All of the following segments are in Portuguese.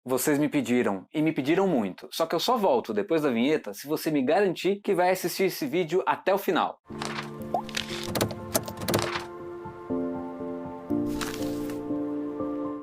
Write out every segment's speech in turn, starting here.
Vocês me pediram, e me pediram muito, só que eu só volto depois da vinheta se você me garantir que vai assistir esse vídeo até o final.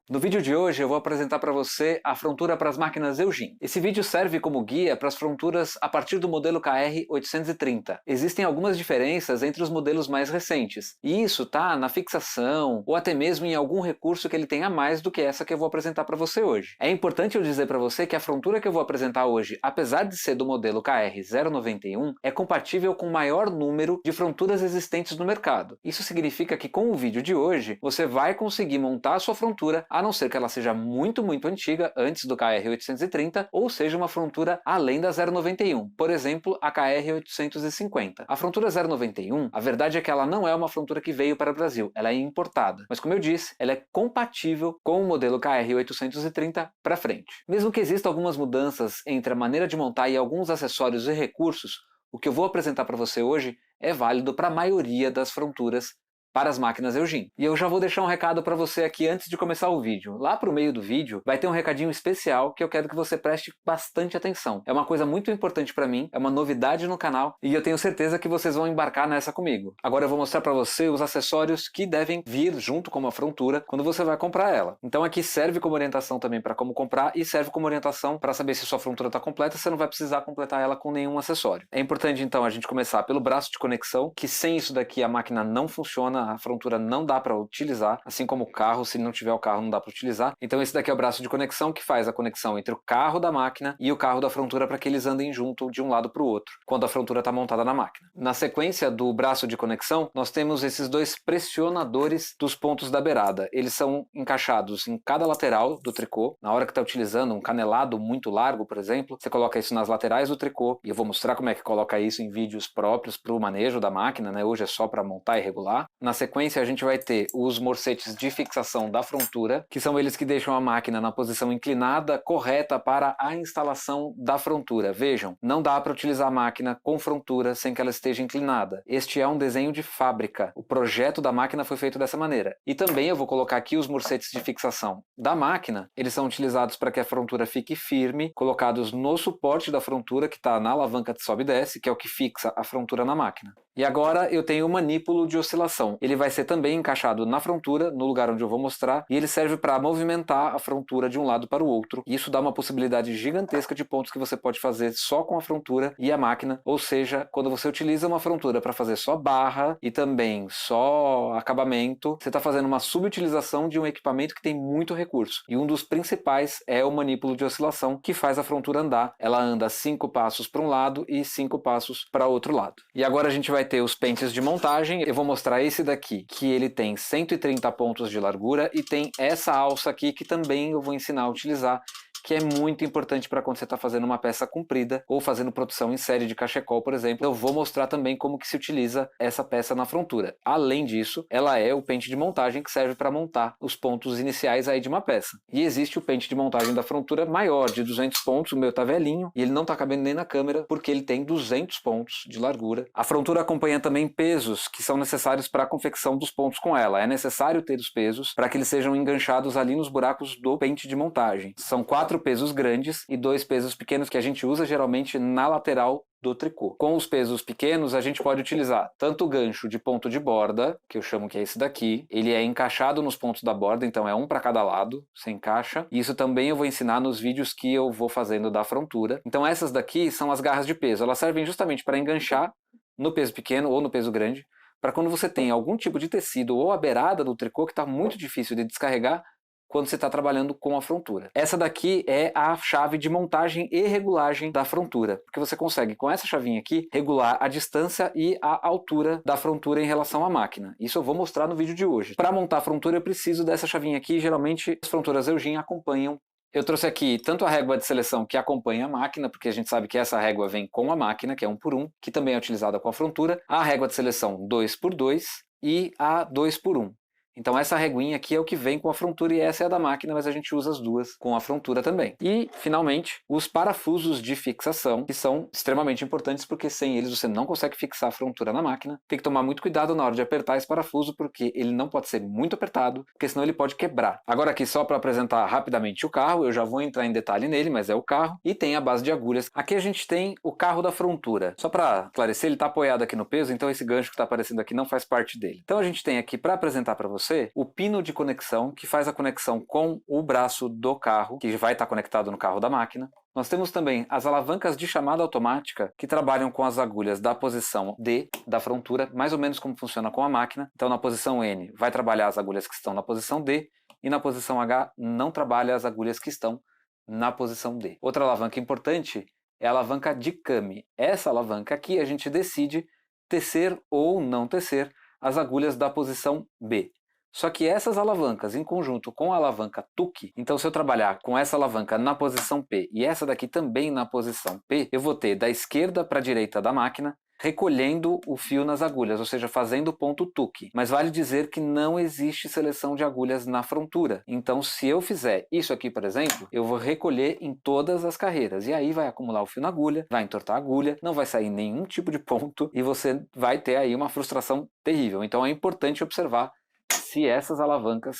No vídeo de hoje eu vou apresentar para você a frontura para as máquinas Eugene. Esse vídeo serve como guia para as fronturas a partir do modelo KR830. Existem algumas diferenças entre os modelos mais recentes, e isso está na fixação ou até mesmo em algum recurso que ele tenha mais do que essa que eu vou apresentar para você hoje. É importante eu dizer para você que a frontura que eu vou apresentar hoje, apesar de ser do modelo KR091, é compatível com o maior número de fronturas existentes no mercado. Isso significa que com o vídeo de hoje você vai conseguir montar a sua frontura, a não ser que ela seja muito antiga, antes do KR830, ou seja uma frontura além da 091, por exemplo, a KR850. A frontura 091, a verdade é que ela não é uma frontura que veio para o Brasil, ela é importada. Mas como eu disse, ela é compatível com o modelo KR830 para frente. Mesmo que existam algumas mudanças entre a maneira de montar e alguns acessórios e recursos, o que eu vou apresentar para você hoje é válido para a maioria das fronturas para as máquinas Eugene. E eu já vou deixar um recado para você aqui antes de começar o vídeo. Lá para o meio do vídeo vai ter um recadinho especial que eu quero que você preste bastante atenção. É uma coisa muito importante para mim, é uma novidade no canal e eu tenho certeza que vocês vão embarcar nessa comigo. Agora eu vou mostrar para você os acessórios que devem vir junto com a frontura quando você vai comprar ela. Então aqui serve como orientação também para como comprar e serve como orientação para saber se sua frontura está completa, você não vai precisar completar ela com nenhum acessório. É importante então a gente começar pelo braço de conexão, que sem isso daqui a máquina não funciona, a frontura não dá para utilizar, assim como o carro, se não tiver o carro não dá para utilizar. Então esse daqui é o braço de conexão que faz a conexão entre o carro da máquina e o carro da frontura para que eles andem junto de um lado para o outro, quando a frontura está montada na máquina. Na sequência do braço de conexão, nós temos esses dois pressionadores dos pontos da beirada. Eles são encaixados em cada lateral do tricô. Na hora que está utilizando um canelado muito largo, por exemplo, você coloca isso nas laterais do tricô, e eu vou mostrar como é que coloca isso em vídeos próprios para o manejo da máquina, né? Hoje é só para montar e regular. Na sequência a gente vai ter os morcetes de fixação da frontura, que são eles que deixam a máquina na posição inclinada correta para a instalação da frontura. Vejam, não dá para utilizar a máquina com frontura sem que ela esteja inclinada. Este é um desenho de fábrica. O projeto da máquina foi feito dessa maneira. E também eu vou colocar aqui os morcetes de fixação da máquina. Eles são utilizados para que a frontura fique firme, colocados no suporte da frontura que está na alavanca de sobe e desce, que é o que fixa a frontura na máquina. E agora eu tenho o manípulo de oscilação. Ele vai ser também encaixado na frontura, no lugar onde eu vou mostrar, e ele serve para movimentar a frontura de um lado para o outro. E isso dá uma possibilidade gigantesca de pontos que você pode fazer só com a frontura e a máquina, ou seja, quando você utiliza uma frontura para fazer só barra e também só acabamento, você está fazendo uma subutilização de um equipamento que tem muito recurso. E um dos principais é o manípulo de oscilação, que faz a frontura andar. Ela anda 5 passos para um lado e 5 passos para outro lado. E agora a gente vai ter os pentes de montagem. Eu vou mostrar esse daqui, que ele tem 130 pontos de largura e tem essa alça aqui que também eu vou ensinar a utilizar, que é muito importante para quando você está fazendo uma peça comprida ou fazendo produção em série de cachecol, por exemplo. Eu vou mostrar também como que se utiliza essa peça na frontura. Além disso, ela é o pente de montagem que serve para montar os pontos iniciais aí de uma peça. E existe o pente de montagem da frontura maior, de 200 pontos, o meu tá velhinho, e ele não tá cabendo nem na câmera, porque ele tem 200 pontos de largura. A frontura acompanha também pesos que são necessários para a confecção dos pontos com ela. É necessário ter os pesos para que eles sejam enganchados ali nos buracos do pente de montagem. São 4 pesos grandes e 2 pesos pequenos que a gente usa geralmente na lateral do tricô. Com os pesos pequenos a gente pode utilizar tanto o gancho de ponto de borda, que eu chamo que é esse daqui, ele é encaixado nos pontos da borda, então é um para cada lado, você encaixa. Isso também eu vou ensinar nos vídeos que eu vou fazendo da frontura. Então essas daqui são as garras de peso, elas servem justamente para enganchar no peso pequeno ou no peso grande, para quando você tem algum tipo de tecido ou a beirada do tricô que está muito difícil de descarregar, quando você está trabalhando com a frontura. Essa daqui é a chave de montagem e regulagem da frontura, porque você consegue com essa chavinha aqui regular a distância e a altura da frontura em relação à máquina. Isso eu vou mostrar no vídeo de hoje. Para montar a frontura eu preciso dessa chavinha aqui, geralmente as fronturas Eugene acompanham. Eu trouxe aqui tanto a régua de seleção que acompanha a máquina, porque a gente sabe que essa régua vem com a máquina, que é 1 por 1, que também é utilizada com a frontura, a régua de seleção 2 por 2 e a 2 por 1. Então essa reguinha aqui é o que vem com a frontura e essa é a da máquina, mas a gente usa as duas com a frontura também. E, finalmente, os parafusos de fixação, que são extremamente importantes porque sem eles você não consegue fixar a frontura na máquina. Tem que tomar muito cuidado na hora de apertar esse parafuso porque ele não pode ser muito apertado, porque senão ele pode quebrar. Agora aqui só para apresentar rapidamente o carro, eu já vou entrar em detalhe nele, mas é o carro, e tem a base de agulhas. Aqui a gente tem o carro da frontura. Só para esclarecer, ele está apoiado aqui no peso, então esse gancho que está aparecendo aqui não faz parte dele. Então a gente tem aqui para apresentar para você o pino de conexão, que faz a conexão com o braço do carro, que vai estar conectado no carro da máquina. Nós temos também as alavancas de chamada automática, que trabalham com as agulhas da posição D da frontura, mais ou menos como funciona com a máquina. Então na posição N vai trabalhar as agulhas que estão na posição D, e na posição H não trabalha as agulhas que estão na posição D. Outra alavanca importante é a alavanca de Kami. Essa alavanca aqui a gente decide tecer ou não tecer as agulhas da posição B. Só que essas alavancas, em conjunto com a alavanca TUC, então se eu trabalhar com essa alavanca na posição P e essa daqui também na posição P, eu vou ter da esquerda para a direita da máquina, recolhendo o fio nas agulhas, ou seja, fazendo o ponto TUC. Mas vale dizer que não existe seleção de agulhas na frontura. Então, se eu fizer isso aqui, por exemplo, eu vou recolher em todas as carreiras. E aí vai acumular o fio na agulha, vai entortar a agulha, não vai sair nenhum tipo de ponto e você vai ter aí uma frustração terrível. Então é importante observar se essas alavancas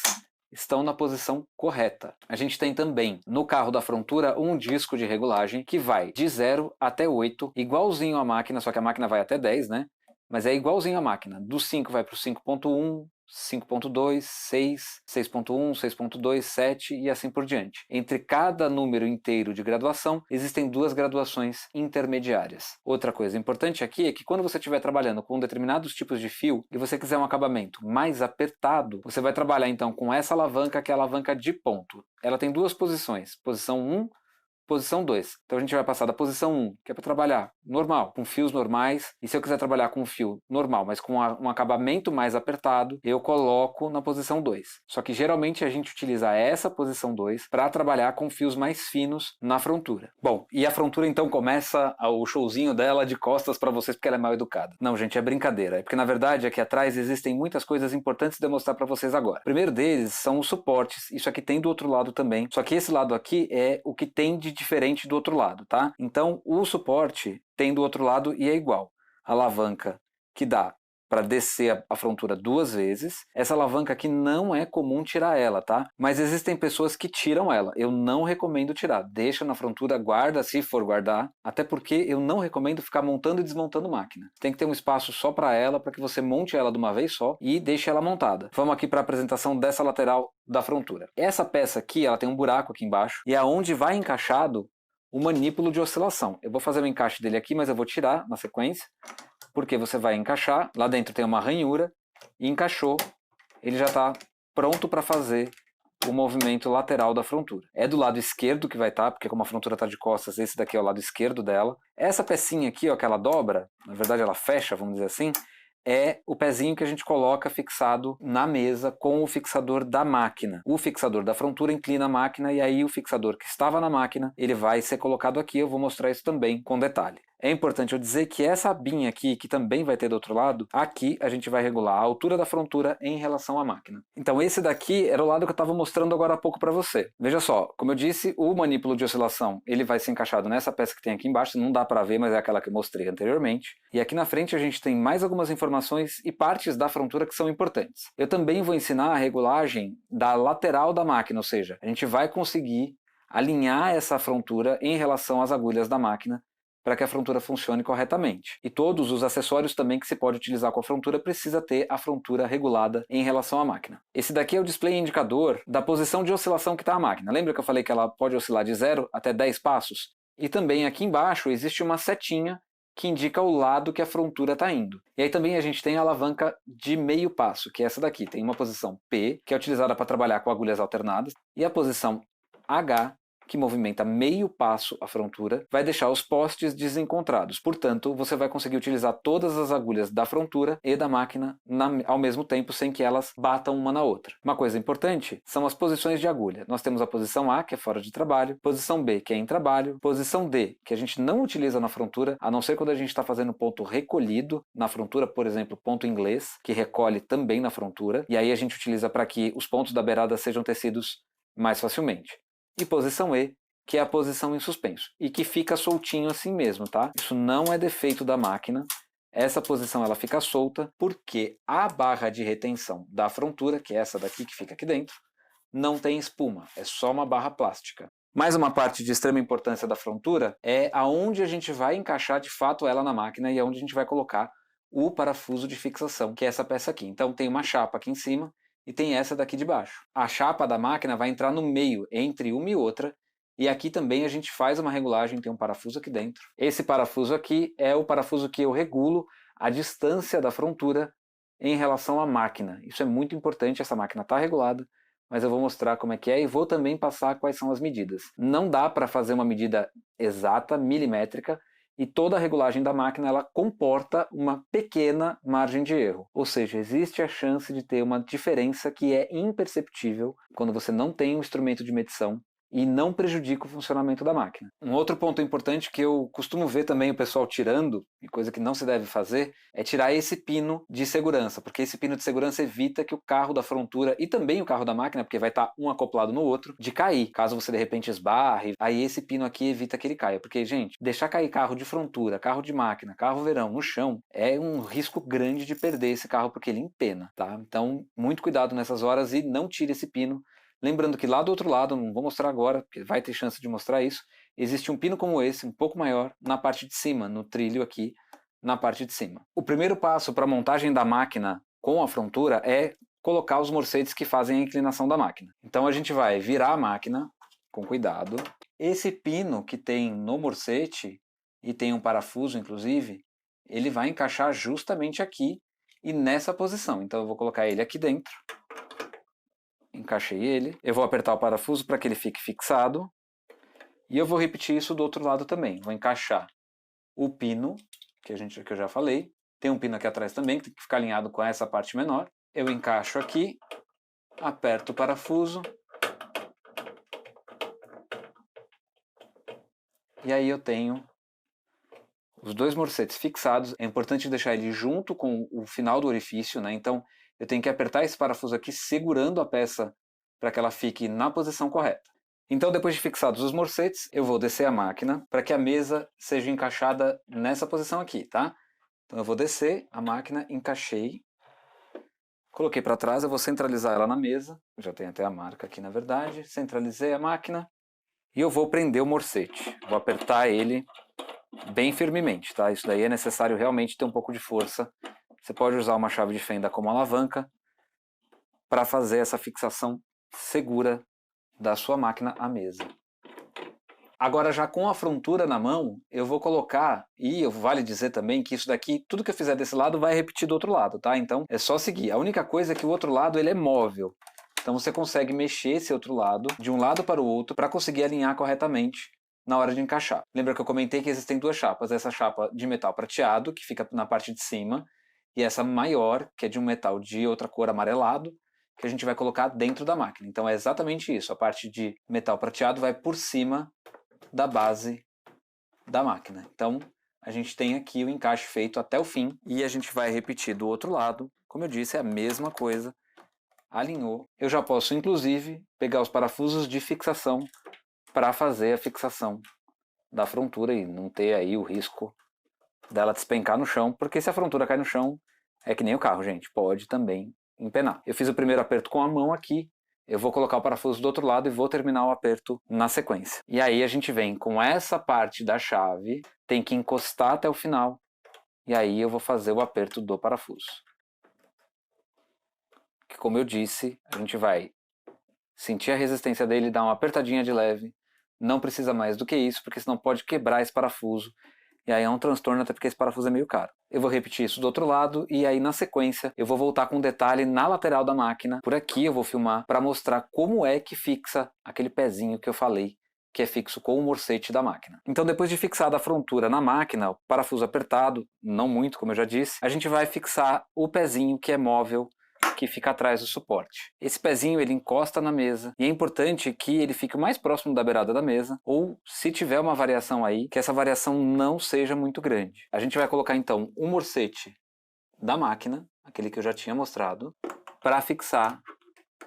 estão na posição correta. A gente tem também no carro da frontura um disco de regulagem que vai de 0 até 8, igualzinho à máquina, só que a máquina vai até 10, né? Mas é igualzinho à máquina. Do 5 vai para o 5.1, 5.2, 6, 6.1, 6.2, 7 e assim por diante. Entre cada número inteiro de graduação, existem duas graduações intermediárias. Outra coisa importante aqui é que quando você estiver trabalhando com determinados tipos de fio e você quiser um acabamento mais apertado, você vai trabalhar então com essa alavanca, que é a alavanca de ponto. Ela tem duas posições, posição 1, posição 2. Então a gente vai passar da posição 1, que é para trabalhar normal, com fios normais, e se eu quiser trabalhar com um fio normal, mas com um acabamento mais apertado, eu coloco na posição 2. Só que geralmente a gente utiliza essa posição 2 para trabalhar com fios mais finos na frontura. Bom, e a frontura então começa o showzinho dela de costas para vocês porque ela é mal educada. Não, gente, é brincadeira. É porque na verdade aqui atrás existem muitas coisas importantes de mostrar para vocês agora. O primeiro deles são os suportes. Isso aqui tem do outro lado também. Só que esse lado aqui é o que tem de diferente do outro lado, tá? Então o suporte tem do outro lado e é igual. A alavanca que dá para descer a frontura duas vezes. Essa alavanca aqui não é comum tirar ela, tá? Mas existem pessoas que tiram ela. Eu não recomendo tirar. Deixa na frontura, guarda se for guardar. Até porque eu não recomendo ficar montando e desmontando máquina. Tem que ter um espaço só para ela, para que você monte ela de uma vez só e deixe ela montada. Vamos aqui para a apresentação dessa lateral da frontura. Essa peça aqui, ela tem um buraco aqui embaixo e é onde vai encaixado o manípulo de oscilação. Eu vou fazer o encaixe dele aqui, mas eu vou tirar na sequência, porque você vai encaixar, lá dentro tem uma ranhura, e encaixou, ele já está pronto para fazer o movimento lateral da frontura. É do lado esquerdo que vai estar, porque como a frontura está de costas, esse daqui é o lado esquerdo dela. Essa pecinha aqui, ó, que ela dobra, na verdade ela fecha, vamos dizer assim, é o pezinho que a gente coloca fixado na mesa com o fixador da máquina. O fixador da frontura inclina a máquina e aí o fixador que estava na máquina, ele vai ser colocado aqui. Eu vou mostrar isso também com detalhe. É importante eu dizer que essa abinha aqui, que também vai ter do outro lado, aqui a gente vai regular a altura da frontura em relação à máquina. Então esse daqui era o lado que eu estava mostrando agora há pouco para você. Veja só, como eu disse, o manípulo de oscilação ele vai ser encaixado nessa peça que tem aqui embaixo, não dá para ver, mas é aquela que eu mostrei anteriormente. E aqui na frente a gente tem mais algumas informações e partes da frontura que são importantes. Eu também vou ensinar a regulagem da lateral da máquina, ou seja, a gente vai conseguir alinhar essa frontura em relação às agulhas da máquina, para que a frontura funcione corretamente. E todos os acessórios também que se pode utilizar com a frontura precisa ter a frontura regulada em relação à máquina. Esse daqui é o display indicador da posição de oscilação que está a máquina. Lembra que eu falei que ela pode oscilar de 0 até 10 passos? E também aqui embaixo existe uma setinha que indica o lado que a frontura está indo. E aí também a gente tem a alavanca de meio passo, que é essa daqui. Tem uma posição P, que é utilizada para trabalhar com agulhas alternadas, e a posição H, que movimenta meio passo a frontura, vai deixar os postes desencontrados. Portanto, você vai conseguir utilizar todas as agulhas da frontura e da máquina ao mesmo tempo, sem que elas batam uma na outra. Uma coisa importante são as posições de agulha. Nós temos a posição A, que é fora de trabalho, posição B, que é em trabalho, posição D, que a gente não utiliza na frontura, a não ser quando a gente está fazendo ponto recolhido na frontura, por exemplo, ponto inglês, que recolhe também na frontura, e aí a gente utiliza para que os pontos da beirada sejam tecidos mais facilmente. E posição E, que é a posição em suspenso, e que fica soltinho assim mesmo, tá? Isso não é defeito da máquina, essa posição ela fica solta porque a barra de retenção da frontura, que é essa daqui que fica aqui dentro, não tem espuma, é só uma barra plástica. Mais uma parte de extrema importância da frontura é aonde a gente vai encaixar de fato ela na máquina e aonde a gente vai colocar o parafuso de fixação, que é essa peça aqui. Então tem uma chapa aqui em cima e tem essa daqui de baixo. A chapa da máquina vai entrar no meio, entre uma e outra, e aqui também a gente faz uma regulagem, tem um parafuso aqui dentro. Esse parafuso aqui é o parafuso que eu regulo a distância da frontura em relação à máquina. Isso é muito importante, essa máquina está regulada, mas eu vou mostrar como é que é e vou também passar quais são as medidas. Não dá para fazer uma medida exata, milimétrica, e toda a regulagem da máquina ela comporta uma pequena margem de erro. Ou seja, existe a chance de ter uma diferença que é imperceptível quando você não tem um instrumento de medição e não prejudica o funcionamento da máquina. Um outro ponto importante que eu costumo ver também o pessoal tirando, e coisa que não se deve fazer, é tirar esse pino de segurança, porque esse pino de segurança evita que o carro da frontura e também o carro da máquina, porque vai estar um acoplado no outro, de cair. Caso você de repente esbarre, aí esse pino aqui evita que ele caia. Porque, gente, deixar cair carro de frontura, carro de máquina, carro verão no chão, é um risco grande de perder esse carro porque ele empena, tá? Então, muito cuidado nessas horas e não tire esse pino. Lembrando que lá do outro lado, não vou mostrar agora, porque vai ter chance de mostrar isso, existe um pino como esse, um pouco maior, na parte de cima, no trilho aqui, na parte de cima. O primeiro passo para a montagem da máquina com a frontura é colocar os morcetes que fazem a inclinação da máquina. Então a gente vai virar a máquina, com cuidado. Esse pino que tem no morcete, e tem um parafuso inclusive, ele vai encaixar justamente aqui e nessa posição. Então eu vou colocar ele aqui dentro. Encaixei ele. Eu vou apertar o parafuso para que ele fique fixado. E eu vou repetir isso do outro lado também. Vou encaixar o pino, que eu já falei. Tem um pino aqui atrás também, que tem que ficar alinhado com essa parte menor. Eu encaixo aqui, aperto o parafuso. E aí eu tenho os dois morcetes fixados. É importante deixar ele junto com o final do orifício, né? Então eu tenho que apertar esse parafuso aqui segurando a peça para que ela fique na posição correta. Então, depois de fixados os morcetes, eu vou descer a máquina para que a mesa seja encaixada nessa posição aqui, tá? Então eu vou descer a máquina, encaixei, coloquei para trás, eu vou centralizar ela na mesa, já tem até a marca aqui na verdade, centralizei a máquina e eu vou prender o morcete. Vou apertar ele bem firmemente, tá? Isso daí é necessário realmente ter um pouco de força. Você pode usar uma chave de fenda como alavanca para fazer essa fixação segura da sua máquina à mesa. Agora, já com a frontura na mão, eu vou colocar, e vale dizer também que isso daqui, tudo que eu fizer desse lado vai repetir do outro lado, tá? Então é só seguir. A única coisa é que o outro lado ele é móvel. Então você consegue mexer esse outro lado de um lado para o outro para conseguir alinhar corretamente na hora de encaixar. Lembra que eu comentei que existem duas chapas, essa chapa de metal prateado, que fica na parte de cima, e essa maior, que é de um metal de outra cor amarelado, que a gente vai colocar dentro da máquina. Então é exatamente isso, a parte de metal prateado vai por cima da base da máquina. Então a gente tem aqui o encaixe feito até o fim, e a gente vai repetir do outro lado, como eu disse, é a mesma coisa, alinhou. Eu já posso inclusive pegar os parafusos de fixação para fazer a fixação da frontura e não ter aí o risco dela despencar no chão, porque se a frontura cai no chão, é que nem o carro, gente, pode também empenar. Eu fiz o primeiro aperto com a mão aqui, eu vou colocar o parafuso do outro lado e vou terminar o aperto na sequência. E aí a gente vem com essa parte da chave, tem que encostar até o final, e aí eu vou fazer o aperto do parafuso. Que, como eu disse, a gente vai sentir a resistência dele, dar uma apertadinha de leve, não precisa mais do que isso, porque senão pode quebrar esse parafuso, e aí é um transtorno, até porque esse parafuso é meio caro. Eu vou repetir isso do outro lado, e aí na sequência eu vou voltar com um detalhe na lateral da máquina. Por aqui eu vou filmar para mostrar como é que fixa aquele pezinho que eu falei, que é fixo com o morcete da máquina. Então, depois de fixada a frontura na máquina, o parafuso apertado, não muito, como eu já disse, a gente vai fixar o pezinho que é móvel, que fica atrás do suporte. Esse pezinho ele encosta na mesa e é importante que ele fique o mais próximo da beirada da mesa, ou se tiver uma variação aí, que essa variação não seja muito grande. A gente vai colocar então o morcete da máquina, aquele que eu já tinha mostrado, para fixar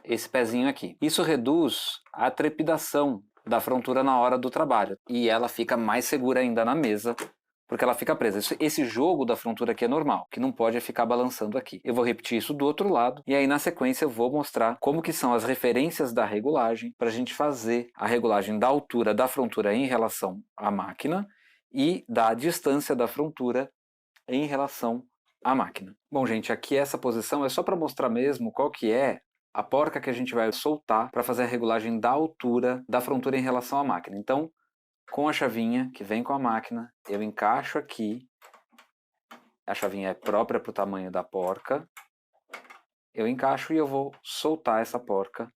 esse pezinho aqui. Isso reduz a trepidação da frontura na hora do trabalho e ela fica mais segura ainda na mesa, porque ela fica presa. Esse jogo da frontura aqui é normal, que não pode ficar balançando aqui. Eu vou repetir isso do outro lado, e aí na sequência eu vou mostrar como que são as referências da regulagem, para a gente fazer a regulagem da altura da frontura em relação à máquina, e da distância da frontura em relação à máquina. Bom, gente, aqui essa posição é só para mostrar mesmo qual que é a porca que a gente vai soltar para fazer a regulagem da altura da frontura em relação à máquina. Então, com a chavinha que vem com a máquina, eu encaixo aqui, a chavinha é própria para o tamanho da porca, eu encaixo e eu vou soltar essa porca,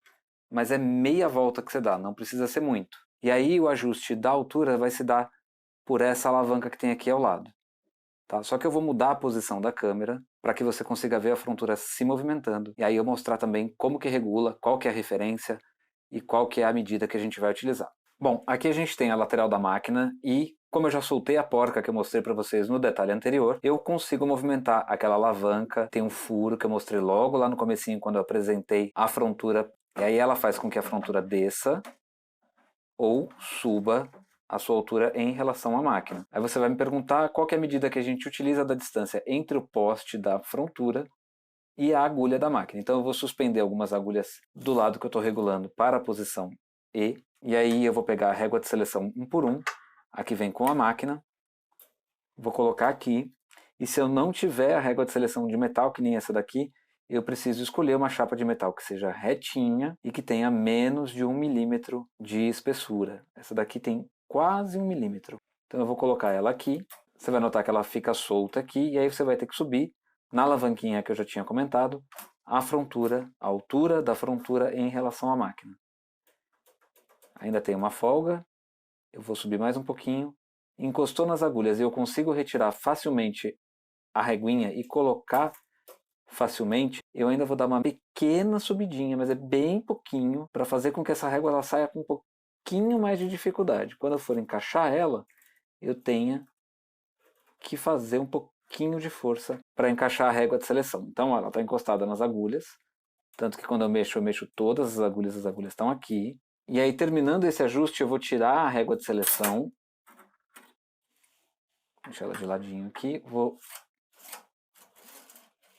mas é meia volta que você dá, não precisa ser muito. E aí o ajuste da altura vai se dar por essa alavanca que tem aqui ao lado. Tá? Só que eu vou mudar a posição da câmera para que você consiga ver a frontura se movimentando. E aí eu mostrar também como que regula, qual que é a referência e qual que é a medida que a gente vai utilizar. Bom, aqui a gente tem a lateral da máquina e, como eu já soltei a porca que eu mostrei para vocês no detalhe anterior, eu consigo movimentar aquela alavanca, tem um furo que eu mostrei logo lá no comecinho quando eu apresentei a frontura, e aí ela faz com que a frontura desça ou suba a sua altura em relação à máquina. Aí você vai me perguntar qual que é a medida que a gente utiliza da distância entre o poste da frontura e a agulha da máquina. Então eu vou suspender algumas agulhas do lado que eu estou regulando para a posição E aí eu vou pegar a régua de seleção 1 por 1, aqui vem com a máquina, vou colocar aqui, e se eu não tiver a régua de seleção de metal, que nem essa daqui, eu preciso escolher uma chapa de metal que seja retinha e que tenha menos de 1 milímetro de espessura. Essa daqui tem quase 1 milímetro. Então eu vou colocar ela aqui, você vai notar que ela fica solta aqui, e aí você vai ter que subir na alavanquinha que eu já tinha comentado, a frontura, a altura da frontura em relação à máquina. Ainda tem uma folga, eu vou subir mais um pouquinho, encostou nas agulhas e eu consigo retirar facilmente a reguinha e colocar facilmente, eu ainda vou dar uma pequena subidinha, mas é bem pouquinho, para fazer com que essa régua ela saia com um pouquinho mais de dificuldade. Quando eu for encaixar ela, eu tenha que fazer um pouquinho de força para encaixar a régua de seleção. Então ela está encostada nas agulhas, tanto que quando eu mexo todas as agulhas estão aqui. E aí, terminando esse ajuste, eu vou tirar a régua de seleção, deixar ela de ladinho aqui, vou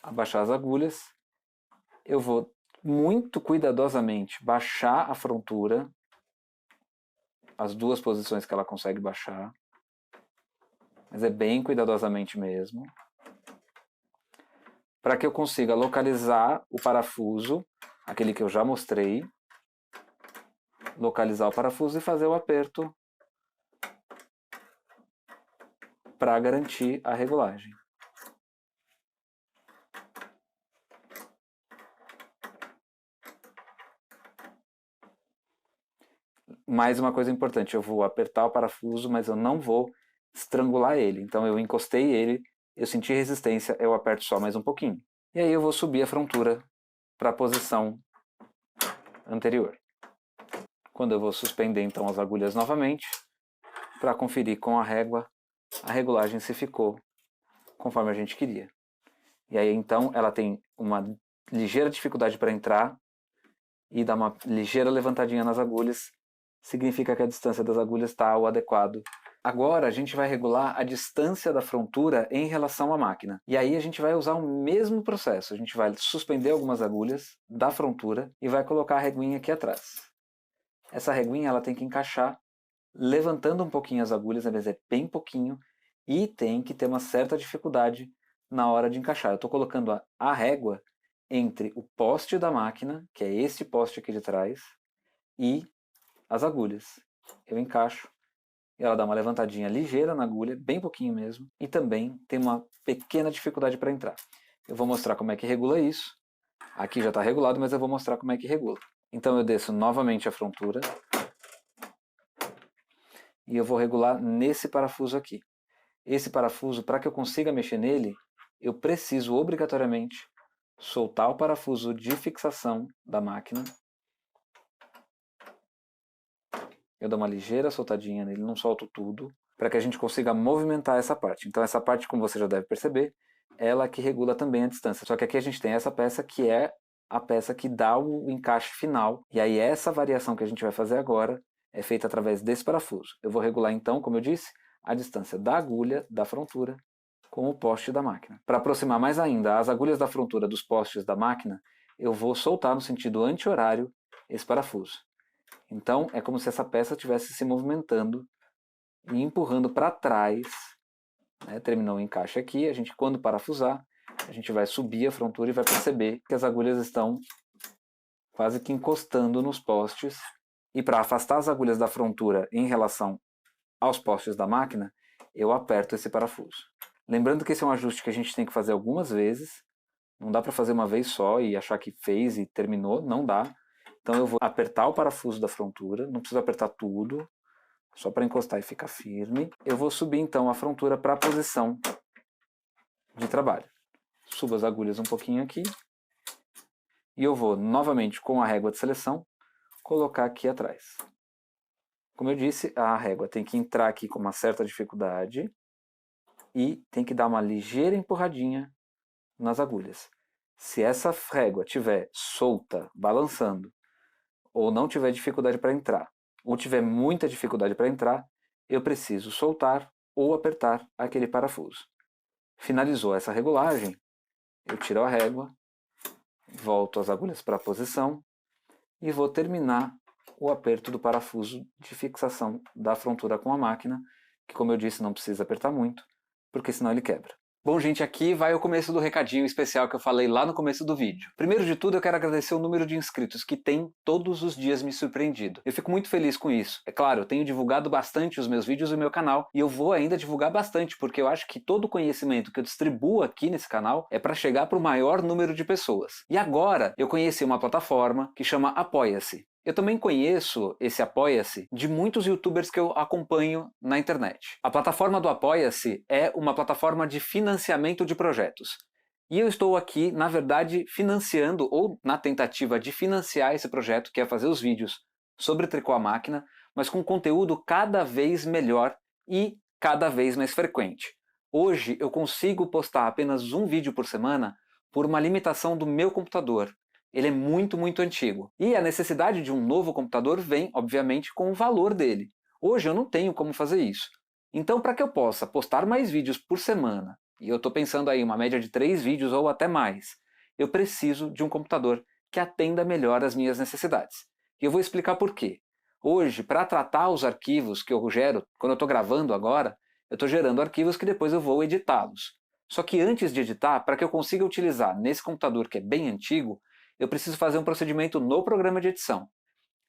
abaixar as agulhas, eu vou muito cuidadosamente baixar a frontura, as duas posições que ela consegue baixar, mas é bem cuidadosamente mesmo, para que eu consiga localizar o parafuso, aquele que eu já mostrei, localizar o parafuso e fazer o aperto para garantir a regulagem. Mais uma coisa importante, eu vou apertar o parafuso, mas eu não vou estrangular ele. Então eu encostei ele, eu senti resistência, eu aperto só mais um pouquinho. E aí eu vou subir a frontura para a posição anterior. Quando eu vou suspender então as agulhas novamente, para conferir com a régua a regulagem se ficou conforme a gente queria. E aí então ela tem uma ligeira dificuldade para entrar e dá uma ligeira levantadinha nas agulhas, significa que a distância das agulhas está o adequado. Agora a gente vai regular a distância da frontura em relação à máquina. E aí a gente vai usar o mesmo processo. A gente vai suspender algumas agulhas da frontura e vai colocar a reguinha aqui atrás. Essa reguinha ela tem que encaixar levantando um pouquinho as agulhas, mas é bem pouquinho, e tem que ter uma certa dificuldade na hora de encaixar. Eu estou colocando a régua entre o poste da máquina, que é esse poste aqui de trás, e as agulhas. Eu encaixo, e ela dá uma levantadinha ligeira na agulha, bem pouquinho mesmo, e também tem uma pequena dificuldade para entrar. Eu vou mostrar como é que regula isso. Aqui já está regulado, mas eu vou mostrar como é que regula. Então eu desço novamente a frontura, e eu vou regular nesse parafuso aqui. Esse parafuso, para que eu consiga mexer nele, eu preciso obrigatoriamente soltar o parafuso de fixação da máquina. Eu dou uma ligeira soltadinha nele, não solto tudo, para que a gente consiga movimentar essa parte. Então essa parte, como você já deve perceber, ela que regula também a distância. Só que aqui a gente tem essa peça que é a peça que dá o encaixe final. E aí essa variação que a gente vai fazer agora é feita através desse parafuso. Eu vou regular então, como eu disse, a distância da agulha da frontura com o poste da máquina. Para aproximar mais ainda as agulhas da frontura dos postes da máquina, eu vou soltar no sentido anti-horário esse parafuso. Então é como se essa peça estivesse se movimentando e empurrando para trás, né? Terminou o encaixe aqui, a gente quando parafusar, a gente vai subir a frontura e vai perceber que as agulhas estão quase que encostando nos postes. E para afastar as agulhas da frontura em relação aos postes da máquina, eu aperto esse parafuso. Lembrando que esse é um ajuste que a gente tem que fazer algumas vezes, não dá para fazer uma vez só e achar que fez e terminou, não dá. Então eu vou apertar o parafuso da frontura, não preciso apertar tudo, só para encostar e ficar firme. Eu vou subir então a frontura para a posição de trabalho. Subo as agulhas um pouquinho aqui e eu vou novamente com a régua de seleção colocar aqui atrás. Como eu disse, a régua tem que entrar aqui com uma certa dificuldade e tem que dar uma ligeira empurradinha nas agulhas. Se essa régua estiver solta, balançando, ou não tiver dificuldade para entrar, ou tiver muita dificuldade para entrar, eu preciso soltar ou apertar aquele parafuso. Finalizou essa regulagem, eu tiro a régua, volto as agulhas para a posição e vou terminar o aperto do parafuso de fixação da frontura com a máquina, que como eu disse não precisa apertar muito, porque senão ele quebra. Bom, gente, aqui vai o começo do recadinho especial que eu falei lá no começo do vídeo. Primeiro de tudo, eu quero agradecer o número de inscritos que tem todos os dias me surpreendido. Eu fico muito feliz com isso. É claro, eu tenho divulgado bastante os meus vídeos no meu canal e eu vou ainda divulgar bastante, porque eu acho que todo o conhecimento que eu distribuo aqui nesse canal é para chegar para o maior número de pessoas. E agora, eu conheci uma plataforma que chama Apoia-se. Eu também conheço esse Apoia-se de muitos youtubers que eu acompanho na internet. A plataforma do Apoia-se é uma plataforma de financiamento de projetos. E eu estou aqui, na verdade, financiando, ou na tentativa de financiar esse projeto, que é fazer os vídeos sobre tricô à máquina, mas com conteúdo cada vez melhor e cada vez mais frequente. Hoje eu consigo postar apenas um vídeo por semana por uma limitação do meu computador. Ele é muito antigo. E a necessidade de um novo computador vem, obviamente, com o valor dele. Hoje eu não tenho como fazer isso. Então, para que eu possa postar mais vídeos por semana, e eu estou pensando aí uma média de 3 vídeos ou até mais, eu preciso de um computador que atenda melhor às minhas necessidades. E eu vou explicar por quê. Hoje, para tratar os arquivos que eu gero, quando eu estou gravando agora, eu estou gerando arquivos que depois eu vou editá-los. Só que antes de editar, para que eu consiga utilizar nesse computador que é bem antigo, eu preciso fazer um procedimento no programa de edição.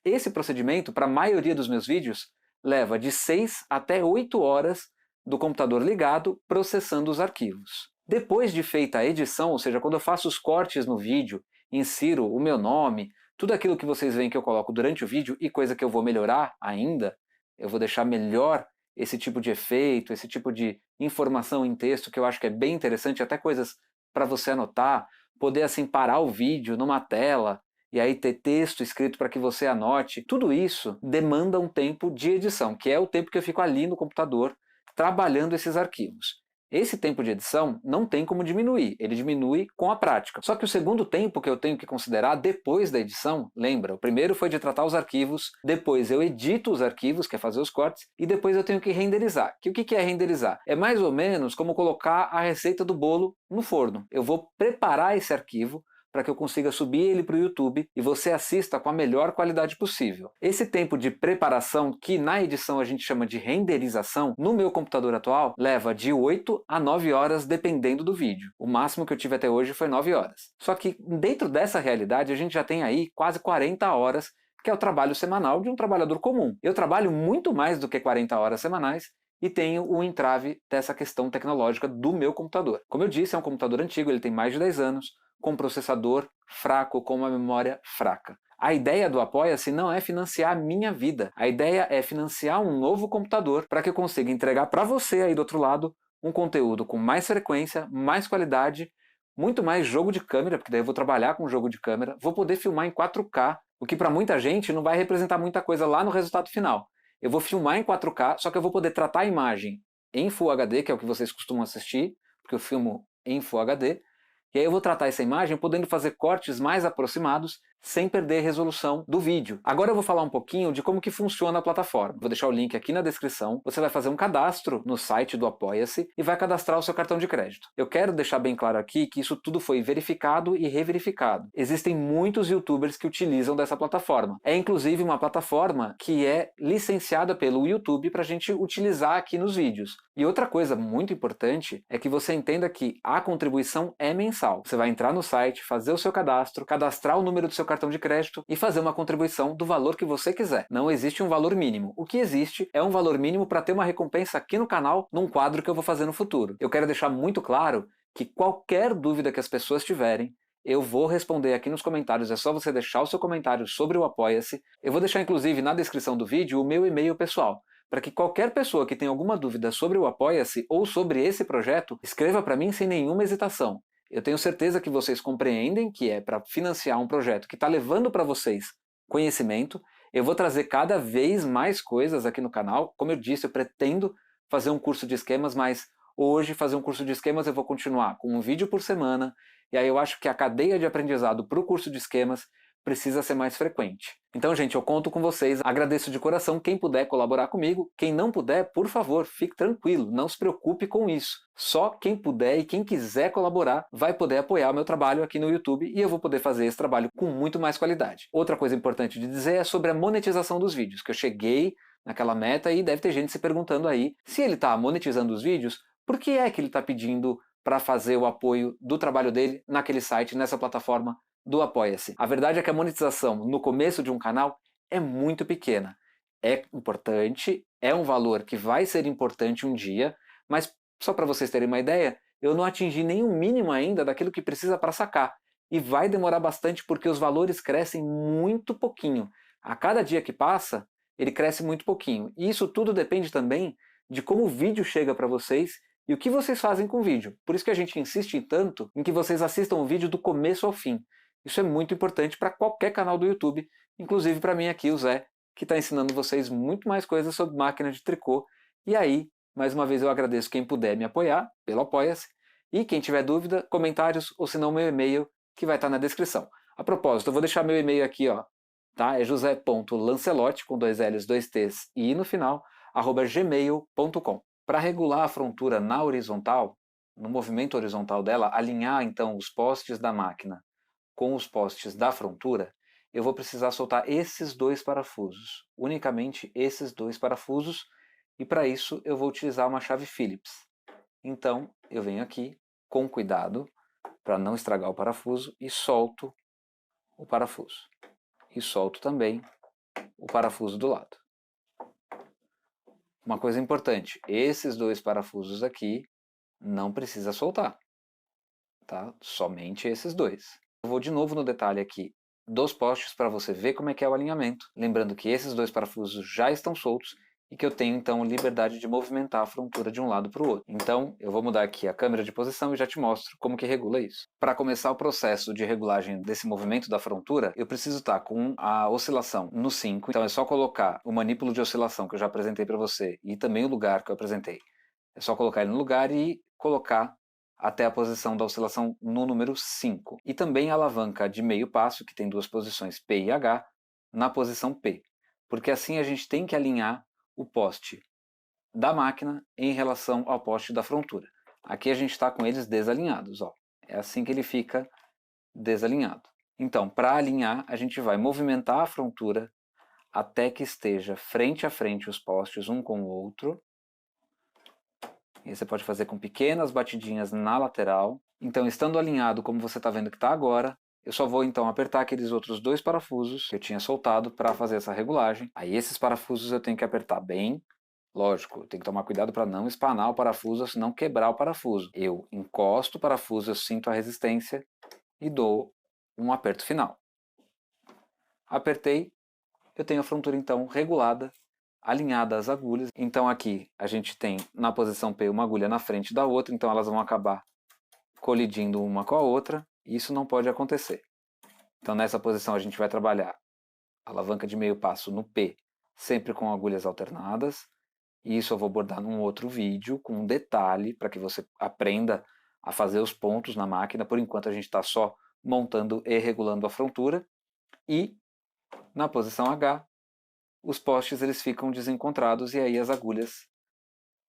Esse procedimento, para a maioria dos meus vídeos, leva de 6 até 8 horas do computador ligado processando os arquivos. Depois de feita a edição, ou seja, quando eu faço os cortes no vídeo, insiro o meu nome, tudo aquilo que vocês veem que eu coloco durante o vídeo e coisa que eu vou melhorar ainda, eu vou deixar melhor esse tipo de efeito, esse tipo de informação em texto que eu acho que é bem interessante, até coisas para você anotar, poder assim parar o vídeo numa tela e aí ter texto escrito para que você anote. Tudo isso demanda um tempo de edição, que é o tempo que eu fico ali no computador trabalhando esses arquivos. Esse tempo de edição não tem como diminuir, ele diminui com a prática. Só que o segundo tempo que eu tenho que considerar depois da edição, lembra, o primeiro foi de tratar os arquivos, depois eu edito os arquivos, que é fazer os cortes, e depois eu tenho que renderizar. O que é renderizar? É mais ou menos como colocar a receita do bolo no forno. Eu vou preparar esse arquivo para que eu consiga subir ele para o YouTube e você assista com a melhor qualidade possível. Esse tempo de preparação, que na edição a gente chama de renderização, no meu computador atual leva de 8 a 9 horas dependendo do vídeo. O máximo que eu tive até hoje foi 9 horas. Só que dentro dessa realidade a gente já tem aí quase 40 horas, que é o trabalho semanal de um trabalhador comum. Eu trabalho muito mais do que 40 horas semanais, e tenho o entrave dessa questão tecnológica do meu computador. Como eu disse, é um computador antigo, ele tem mais de 10 anos, com um processador fraco, com uma memória fraca. A ideia do Apoia-se não é financiar a minha vida. A ideia é financiar um novo computador para que eu consiga entregar para você aí do outro lado um conteúdo com mais frequência, mais qualidade, muito mais jogo de câmera, porque daí eu vou trabalhar com jogo de câmera, vou poder filmar em 4K, o que para muita gente não vai representar muita coisa lá no resultado final. Eu vou filmar em 4K, só que eu vou poder tratar a imagem em Full HD, que é o que vocês costumam assistir, porque eu filmo em Full HD, e aí eu vou tratar essa imagem podendo fazer cortes mais aproximados sem perder a resolução do vídeo. Agora eu vou falar um pouquinho de como que funciona a plataforma. Vou deixar o link aqui na descrição. Você vai fazer um cadastro no site do Apoia-se e vai cadastrar o seu cartão de crédito. Eu quero deixar bem claro aqui que isso tudo foi verificado e reverificado. Existem muitos youtubers que utilizam dessa plataforma. É inclusive uma plataforma que é licenciada pelo YouTube para a gente utilizar aqui nos vídeos. E outra coisa muito importante é que você entenda que a contribuição é mensal. Você vai entrar no site, fazer o seu cadastro, cadastrar o número do seu cartão de crédito e fazer uma contribuição do valor que você quiser. Não existe um valor mínimo. O que existe é um valor mínimo para ter uma recompensa aqui no canal num quadro que eu vou fazer no futuro. Eu quero deixar muito claro que qualquer dúvida que as pessoas tiverem, eu vou responder aqui nos comentários. É só você deixar o seu comentário sobre o Apoia-se. Eu vou deixar inclusive na descrição do vídeo o meu e-mail pessoal, para que qualquer pessoa que tenha alguma dúvida sobre o Apoia-se ou sobre esse projeto, escreva para mim sem nenhuma hesitação. Eu tenho certeza que vocês compreendem que é para financiar um projeto que está levando para vocês conhecimento. Eu vou trazer cada vez mais coisas aqui no canal. Como eu disse, eu pretendo fazer um curso de esquemas, mas hoje fazer um curso de esquemas eu vou continuar com um vídeo por semana. E aí eu acho que a cadeia de aprendizado para o curso de esquemas precisa ser mais frequente. Então, gente, eu conto com vocês. Agradeço de coração quem puder colaborar comigo. Quem não puder, por favor, fique tranquilo, não se preocupe com isso. Só quem puder e quem quiser colaborar vai poder apoiar o meu trabalho aqui no YouTube e eu vou poder fazer esse trabalho com muito mais qualidade. Outra coisa importante de dizer é sobre a monetização dos vídeos, que eu cheguei naquela meta e deve ter gente se perguntando aí, se ele está monetizando os vídeos, por que é que ele está pedindo para fazer o apoio do trabalho dele naquele site, nessa plataforma do Apoia-se? A verdade é que a monetização no começo de um canal é muito pequena. É importante, é um valor que vai ser importante um dia, mas só para vocês terem uma ideia, eu não atingi nem o mínimo ainda daquilo que precisa para sacar. E vai demorar bastante porque os valores crescem muito pouquinho. A cada dia que passa, ele cresce muito pouquinho. E isso tudo depende também de como o vídeo chega para vocês e o que vocês fazem com o vídeo. Por isso que a gente insiste tanto em que vocês assistam o vídeo do começo ao fim. Isso é muito importante para qualquer canal do YouTube, inclusive para mim aqui, o Zé, que está ensinando vocês muito mais coisas sobre máquina de tricô. E aí, mais uma vez eu agradeço quem puder me apoiar, pelo Apoia-se, e quem tiver dúvida, comentários ou se não meu e-mail, que vai estar na descrição. A propósito, eu vou deixar meu e-mail aqui, ó, tá? É josé.lancelotti, com 2 L's, 2 T's e I no final, @gmail.com. Para regular a frontura na horizontal, no movimento horizontal dela, alinhar então os postes da máquina com os postes da frontura, eu vou precisar soltar esses 2 parafusos, unicamente esses 2 parafusos, e para isso eu vou utilizar uma chave Phillips. Então eu venho aqui com cuidado para não estragar o parafuso e solto o parafuso. E solto também o parafuso do lado. Uma coisa importante, esses 2 parafusos aqui não precisa soltar, tá? Somente esses 2. Eu vou de novo no detalhe aqui dos postes para você ver como é que é o alinhamento, lembrando que esses 2 parafusos já estão soltos e que eu tenho então liberdade de movimentar a frontura de um lado para o outro. Então eu vou mudar aqui a câmera de posição e já te mostro como que regula isso. Para começar o processo de regulagem desse movimento da frontura, eu preciso estar com a oscilação no 5, então é só colocar o manípulo de oscilação que eu já apresentei para você e também o lugar que eu apresentei. É só colocar ele no lugar e colocar até a posição da oscilação no número 5. E também a alavanca de meio passo, que tem 2 posições P e H, na posição P. Porque assim a gente tem que alinhar o poste da máquina em relação ao poste da frontura. Aqui a gente está com eles desalinhados. Ó. É assim que ele fica desalinhado. Então, para alinhar, a gente vai movimentar a frontura até que esteja frente a frente os postes um com o outro. E você pode fazer com pequenas batidinhas na lateral. Então, estando alinhado como você está vendo que está agora, eu só vou então apertar aqueles outros 2 parafusos que eu tinha soltado para fazer essa regulagem. Aí esses parafusos eu tenho que apertar bem. Lógico, eu tenho que tomar cuidado para não espanar o parafuso, senão quebrar o parafuso. Eu encosto o parafuso, eu sinto a resistência e dou um aperto final. apertei, eu tenho a frontura então regulada, alinhada às agulhas. Então aqui a gente tem na posição P uma agulha na frente da outra, então elas vão acabar colidindo uma com a outra, e isso não pode acontecer. Então nessa posição a gente vai trabalhar a alavanca de meio passo no P, sempre com agulhas alternadas, e isso eu vou abordar num outro vídeo com um detalhe para que você aprenda a fazer os pontos na máquina. Por enquanto a gente está só montando e regulando a frontura, e na posição H os postes eles ficam desencontrados e aí as agulhas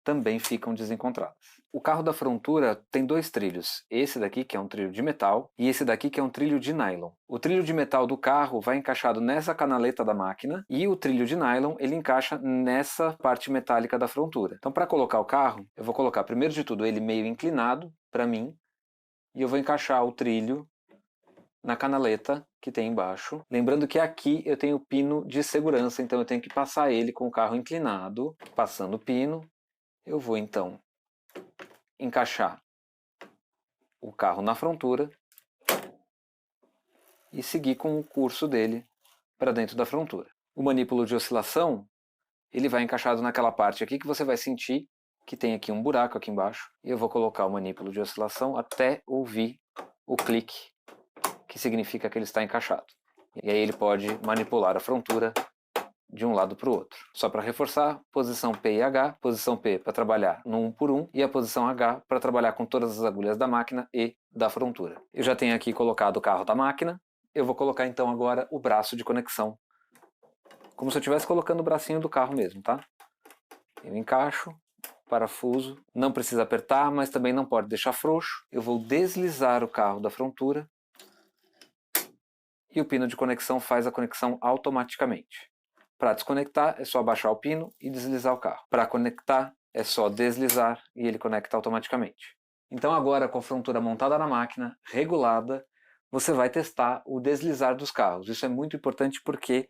também ficam desencontradas. O carro da frontura tem dois trilhos, esse daqui que é um trilho de metal e esse daqui que é um trilho de nylon. O trilho de metal do carro vai encaixado nessa canaleta da máquina e o trilho de nylon ele encaixa nessa parte metálica da frontura. Então para colocar o carro, eu vou colocar primeiro de tudo ele meio inclinado para mim e eu vou encaixar o trilho na canaleta que tem embaixo. Lembrando que aqui eu tenho o pino de segurança, então eu tenho que passar ele com o carro inclinado. Passando o pino, eu vou então encaixar o carro na frontura e seguir com o curso dele para dentro da frontura. O manípulo de oscilação, ele vai encaixado naquela parte aqui que você vai sentir que tem aqui um buraco aqui embaixo. E eu vou colocar o manípulo de oscilação até ouvir o clique, que significa que ele está encaixado. E aí ele pode manipular a frontura de um lado para o outro. Só para reforçar, posição P e H, posição P para trabalhar no 1 por 1 e a posição H para trabalhar com todas as agulhas da máquina e da frontura. Eu já tenho aqui colocado o carro da máquina, eu vou colocar então agora o braço de conexão, como se eu estivesse colocando o bracinho do carro mesmo, tá? Eu encaixo, parafuso, não precisa apertar, mas também não pode deixar frouxo. Eu vou deslizar o carro da frontura e o pino de conexão faz a conexão automaticamente. Para desconectar é só abaixar o pino e deslizar o carro. Para conectar é só deslizar e ele conecta automaticamente. Então agora com a frontura montada na máquina, regulada, você vai testar o deslizar dos carros. Isso é muito importante porque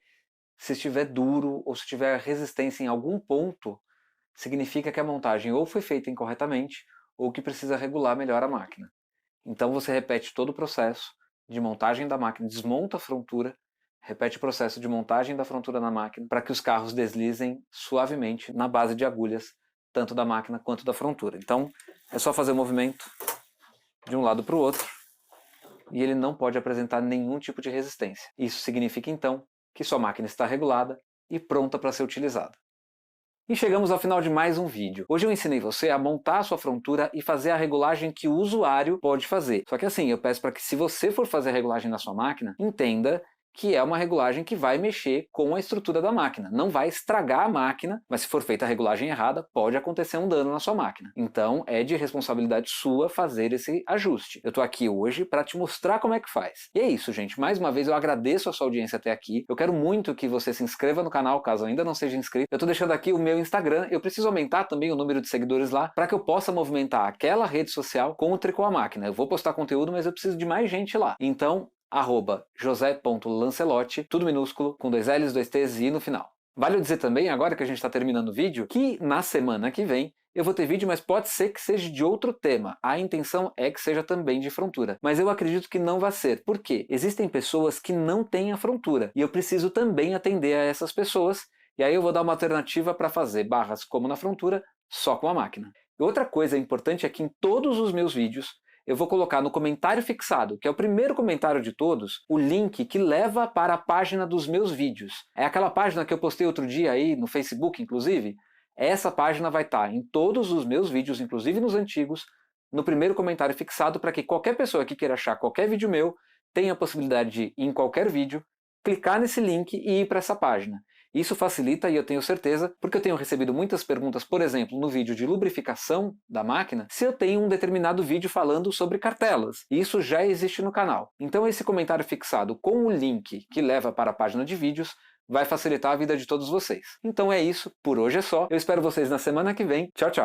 se estiver duro ou se tiver resistência em algum ponto, significa que a montagem ou foi feita incorretamente ou que precisa regular melhor a máquina. Então você repete todo o processo de montagem da máquina, desmonta a frontura, repete o processo de montagem da frontura na máquina para que os carros deslizem suavemente na base de agulhas, tanto da máquina quanto da frontura. Então é só fazer o movimento de um lado para o outro e ele não pode apresentar nenhum tipo de resistência. Isso significa então que sua máquina está regulada e pronta para ser utilizada. E chegamos ao final de mais um vídeo. Hoje eu ensinei você a montar a sua frontura e fazer a regulagem que o usuário pode fazer. Só que assim, eu peço para que se você for fazer a regulagem na sua máquina, entenda que é uma regulagem que vai mexer com a estrutura da máquina. Não vai estragar a máquina, mas se for feita a regulagem errada, pode acontecer um dano na sua máquina. Então é de responsabilidade sua fazer esse ajuste. Eu estou aqui hoje para te mostrar como é que faz. E é isso, gente. Mais uma vez eu agradeço a sua audiência até aqui. Eu quero muito que você se inscreva no canal, caso ainda não seja inscrito. Eu estou deixando aqui o meu Instagram. Eu preciso aumentar também o número de seguidores lá para que eu possa movimentar aquela rede social com o Tricô à Máquina. Eu vou postar conteúdo, mas eu preciso de mais gente lá. Então, @josé.lancelotti, tudo minúsculo, com 2 L's, 2 T's e I no final. Vale eu dizer também, agora que a gente está terminando o vídeo, que na semana que vem eu vou ter vídeo, mas pode ser que seja de outro tema. A intenção é que seja também de frontura. Mas eu acredito que não vai ser. Por quê? Existem pessoas que não têm a frontura. E eu preciso também atender a essas pessoas. E aí eu vou dar uma alternativa para fazer barras como na frontura, só com a máquina. E outra coisa importante é que em todos os meus vídeos, eu vou colocar no comentário fixado, que é o primeiro comentário de todos, o link que leva para a página dos meus vídeos. É aquela página que eu postei outro dia aí, no Facebook inclusive. Essa página vai estar em todos os meus vídeos, inclusive nos antigos, no primeiro comentário fixado, para que qualquer pessoa que queira achar qualquer vídeo meu tenha a possibilidade de ir em qualquer vídeo, clicar nesse link e ir para essa página. Isso facilita, e eu tenho certeza, porque eu tenho recebido muitas perguntas, por exemplo, no vídeo de lubrificação da máquina, se eu tenho um determinado vídeo falando sobre cartelas. E isso já existe no canal. Então esse comentário fixado com o link que leva para a página de vídeos vai facilitar a vida de todos vocês. Então é isso, por hoje é só. Eu espero vocês na semana que vem. Tchau, tchau!